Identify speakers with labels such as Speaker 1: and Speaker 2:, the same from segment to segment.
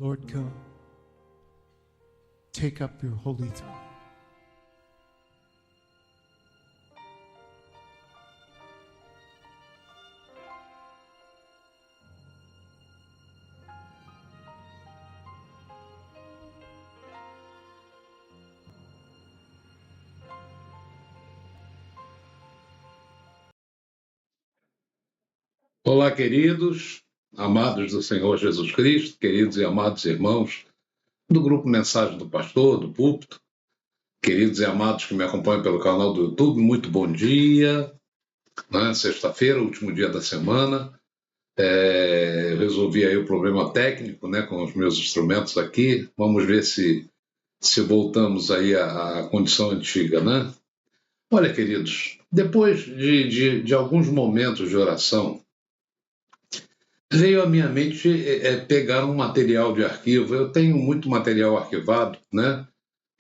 Speaker 1: Lord, come. Take up your holy throne.
Speaker 2: Olá, queridos, amados do Senhor Jesus Cristo, queridos e amados irmãos do grupo Mensagem do Pastor, do Púlpito, queridos e amados que me acompanham pelo canal do YouTube, muito bom dia, né? Sexta-feira, último dia da semana. Eu resolvi aí o problema técnico, né, com os meus instrumentos aqui. Vamos ver se voltamos aí à condição antiga, né? Olha, queridos, depois de alguns momentos de oração, veio à minha mente pegar um material de arquivo. Eu tenho muito material arquivado, né?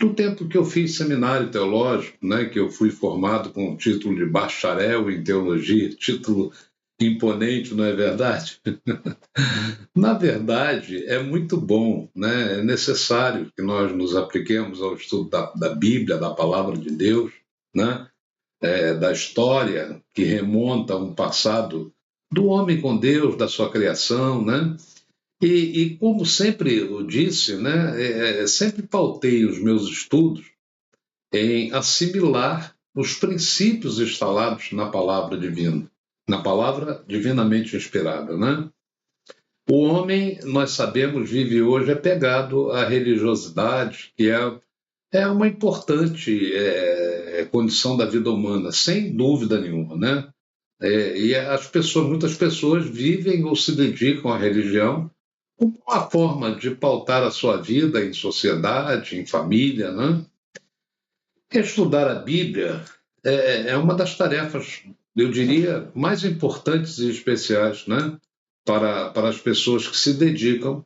Speaker 2: Do tempo que eu fiz seminário teológico, né? Que eu fui formado com o título de bacharel em teologia, título imponente, não é verdade? Na verdade, é muito bom, né? É necessário que nós nos apliquemos ao estudo da Bíblia, da Palavra de Deus, né? Da história que remonta a um passado do homem com Deus, da sua criação, né? E como sempre eu disse, né? Sempre pautei os meus estudos em assimilar os princípios instalados na palavra divina, na palavra divinamente inspirada, né? O homem, nós sabemos, vive hoje apegado à religiosidade, que é uma importante condição da vida humana, sem dúvida nenhuma, né? E muitas pessoas vivem ou se dedicam à religião como uma forma de pautar a sua vida em sociedade, em família, né? Estudar a Bíblia é uma das tarefas, eu diria, mais importantes e especiais, né? Para as pessoas que se dedicam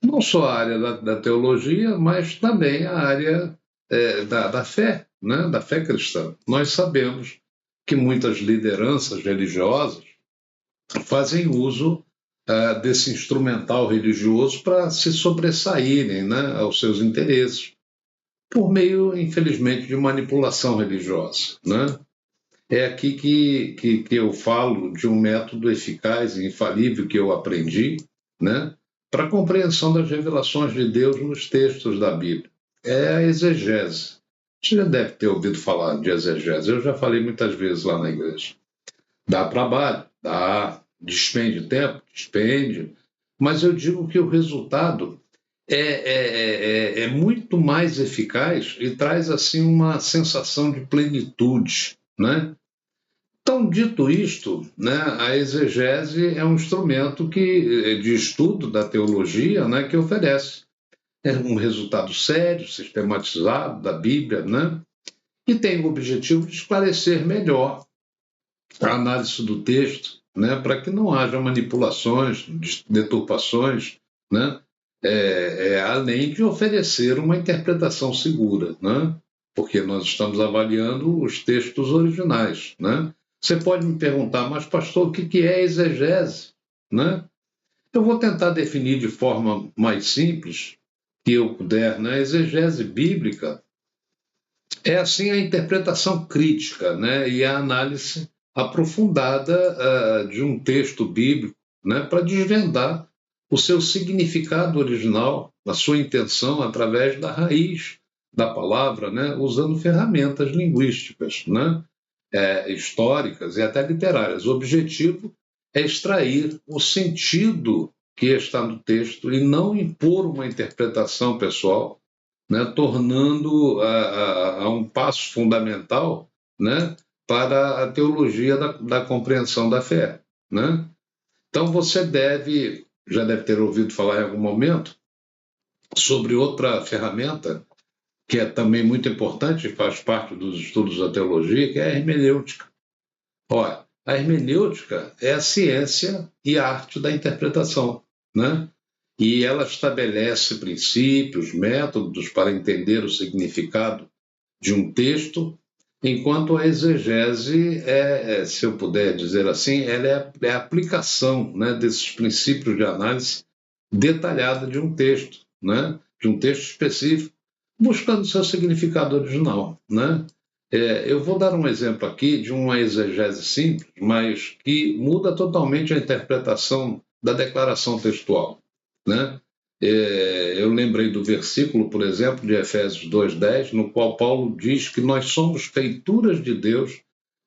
Speaker 2: não só à área da teologia, mas também à área da fé, né? Da fé cristã. Nós sabemos que muitas lideranças religiosas fazem uso desse instrumental religioso para se sobressaírem, né, aos seus interesses, por meio, infelizmente, de manipulação religiosa, né? É aqui que eu falo de um método eficaz e infalível que eu aprendi, né, para a compreensão das revelações de Deus nos textos da Bíblia. É a exegese. Você já deve ter ouvido falar de exegese. Eu já falei muitas vezes lá na igreja. Dá trabalho, dá, despende tempo, despende, mas eu digo que o resultado é muito mais eficaz e traz assim uma sensação de plenitude, né? Então, dito isto, né, a exegese é um instrumento de estudo da teologia, né, que oferece um resultado sério, sistematizado da Bíblia, né, e tem o objetivo de esclarecer melhor a análise do texto, né, para que não haja manipulações, deturpações, né, além de oferecer uma interpretação segura, né, porque nós estamos avaliando os textos originais, né. Você pode me perguntar, mas pastor, o que é exegese? Né? Eu vou tentar definir de forma mais simples que eu puder. Né? A exegese bíblica é assim a interpretação crítica, né? E a análise aprofundada de um texto bíblico, né? Para desvendar o seu significado original, a sua intenção através da raiz da palavra, né? Usando ferramentas linguísticas, né? Históricas e até literárias. O objetivo é extrair o sentido que está no texto e não impor uma interpretação pessoal, né, tornando a um passo fundamental, né, para a teologia da compreensão da fé. Né? Então você já deve ter ouvido falar em algum momento sobre outra ferramenta que é também muito importante, faz parte dos estudos da teologia, que é a hermenêutica. Olha, a hermenêutica é a ciência e a arte da interpretação, né? E ela estabelece princípios, métodos para entender o significado de um texto, enquanto a exegese se eu puder dizer assim, ela é a aplicação, né, desses princípios de análise detalhada de um texto, né? De um texto específico, buscando seu significado original, né? Eu vou dar um exemplo aqui de uma exegese simples, mas que muda totalmente a interpretação da declaração textual, né? Eu lembrei do versículo, por exemplo, de Efésios 2:10, no qual Paulo diz que nós somos feituras de Deus,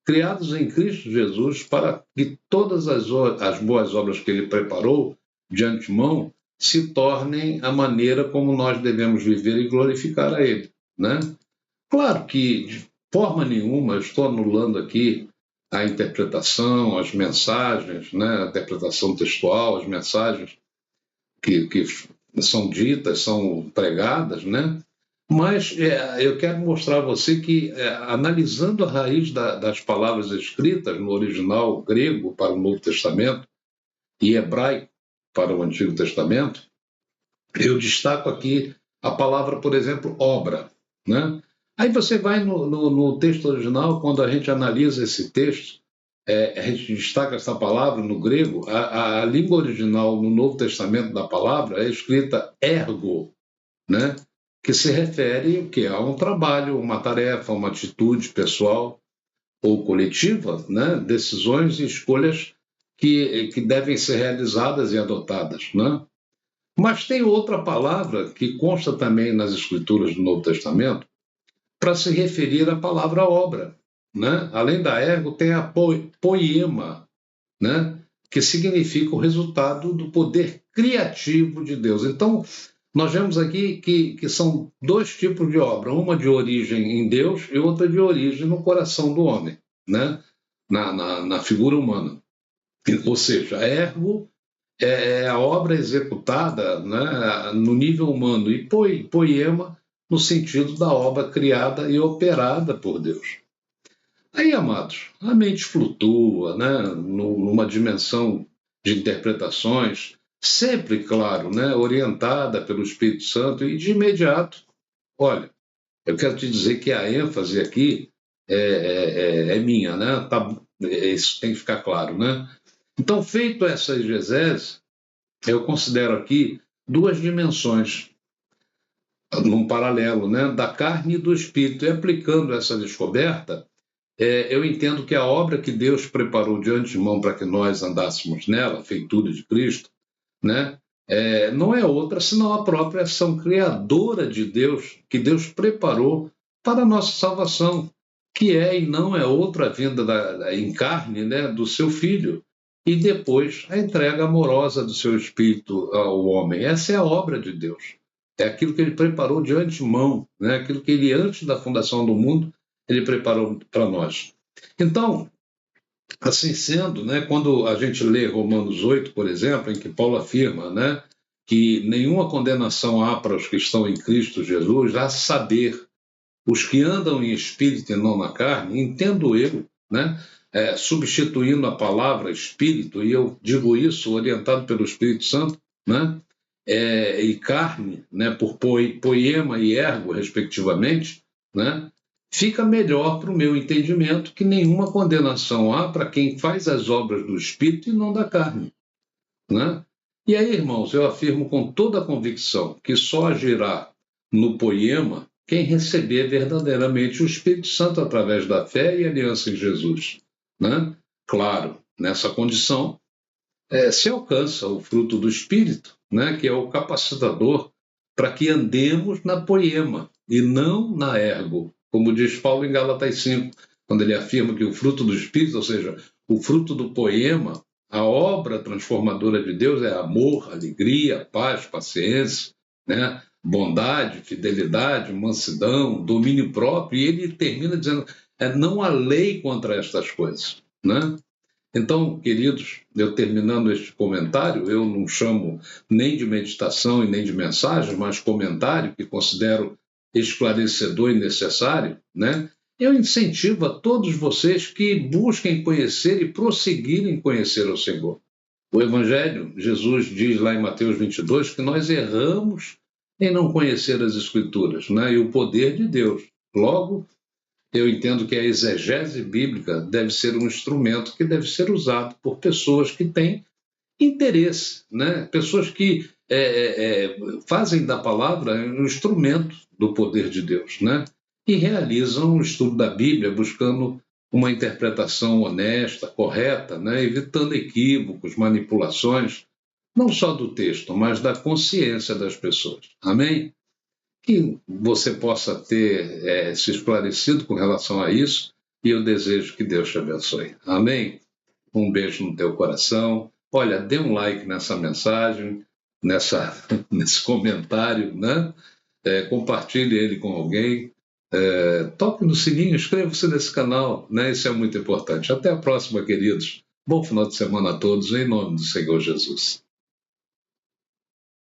Speaker 2: criados em Cristo Jesus, para que todas as boas obras que ele preparou de antemão se tornem a maneira como nós devemos viver e glorificar a ele, né? Claro que, de forma nenhuma, eu estou anulando aqui a interpretação, as mensagens, né? A interpretação textual, as mensagens que são ditas, são pregadas, né? Mas eu quero mostrar a você que, analisando a raiz das palavras escritas no original grego para o Novo Testamento e hebraico para o Antigo Testamento, eu destaco aqui a palavra, por exemplo, obra, né? Aí você vai no texto original, quando a gente analisa esse texto, a gente destaca essa palavra no grego, a língua original no Novo Testamento da palavra é escrita ergo, né? Que se refere a um trabalho, uma tarefa, uma atitude pessoal ou coletiva, né? Decisões e escolhas que devem ser realizadas e adotadas, né? Mas tem outra palavra que consta também nas Escrituras do Novo Testamento para se referir à palavra obra, né? Além da ergo, tem a poema, né? Que significa o resultado do poder criativo de Deus. Então, nós vemos aqui que são dois tipos de obra, uma de origem em Deus e outra de origem no coração do homem, né? Na figura humana. Ou seja, ergo é a obra executada, né, no nível humano, e poema no sentido da obra criada e operada por Deus. Aí, amados, a mente flutua, né, numa dimensão de interpretações, sempre, claro, né, orientada pelo Espírito Santo, e de imediato, olha, eu quero te dizer que a ênfase aqui é minha, né? Isso tem que ficar claro, né? Então, feito essa exegese, eu considero aqui duas dimensões, num paralelo, né, da carne e do espírito. E aplicando essa descoberta, eu entendo que a obra que Deus preparou de antemão para que nós andássemos nela, feitura de Cristo, né, não é outra senão a própria ação criadora de Deus, que Deus preparou para a nossa salvação, que e não é outra vinda em carne, né, do seu Filho, e depois a entrega amorosa do seu Espírito ao homem. Essa é a obra de Deus. É aquilo que ele preparou de antemão, né? Aquilo que ele, antes da fundação do mundo, ele preparou para nós. Então, assim sendo, né, quando a gente lê Romanos 8, por exemplo, em que Paulo afirma, né, que nenhuma condenação há para os que estão em Cristo Jesus, a saber, os que andam em espírito e não na carne, entendo eu, né, substituindo a palavra espírito, e eu digo isso orientado pelo Espírito Santo, né, e carne, né, por poema e ergo, respectivamente, né, fica melhor para o meu entendimento que nenhuma condenação há para quem faz as obras do Espírito e não da carne, né? E aí, irmãos, eu afirmo com toda a convicção que só agirá no poema quem receber verdadeiramente o Espírito Santo através da fé e aliança em Jesus, né? Claro, nessa condição, se alcança o fruto do Espírito, né? Que é o capacitador para que andemos na poema e não na ergo, como diz Paulo em Gálatas 5, quando ele afirma que o fruto do Espírito, ou seja, o fruto do poema, a obra transformadora de Deus é amor, alegria, paz, paciência, né? Bondade, fidelidade, mansidão, domínio próprio, e ele termina dizendo, não há lei contra estas coisas, né? Então, queridos, eu terminando este comentário, eu não chamo nem de meditação e nem de mensagem, mas comentário que considero esclarecedor e necessário, né? Eu incentivo a todos vocês que busquem conhecer e prosseguirem conhecer o Senhor. O Evangelho, Jesus diz lá em Mateus 22 que nós erramos em não conhecer as Escrituras, né? E o poder de Deus. Logo, eu entendo que a exegese bíblica deve ser um instrumento que deve ser usado por pessoas que têm interesse, né? Pessoas que fazem da palavra um instrumento do poder de Deus, né? E realizam o estudo da Bíblia buscando uma interpretação honesta, correta, né? Evitando equívocos, manipulações, não só do texto, mas da consciência das pessoas. Amém? Que você possa ter se esclarecido com relação a isso e eu desejo que Deus te abençoe. Amém? Um beijo no teu coração. Olha, dê um like nessa mensagem, nesse comentário, né? Compartilhe ele com alguém. Toque no sininho, inscreva-se nesse canal, né? Isso é muito importante. Até a próxima, queridos. Bom final de semana a todos, em nome do Senhor Jesus.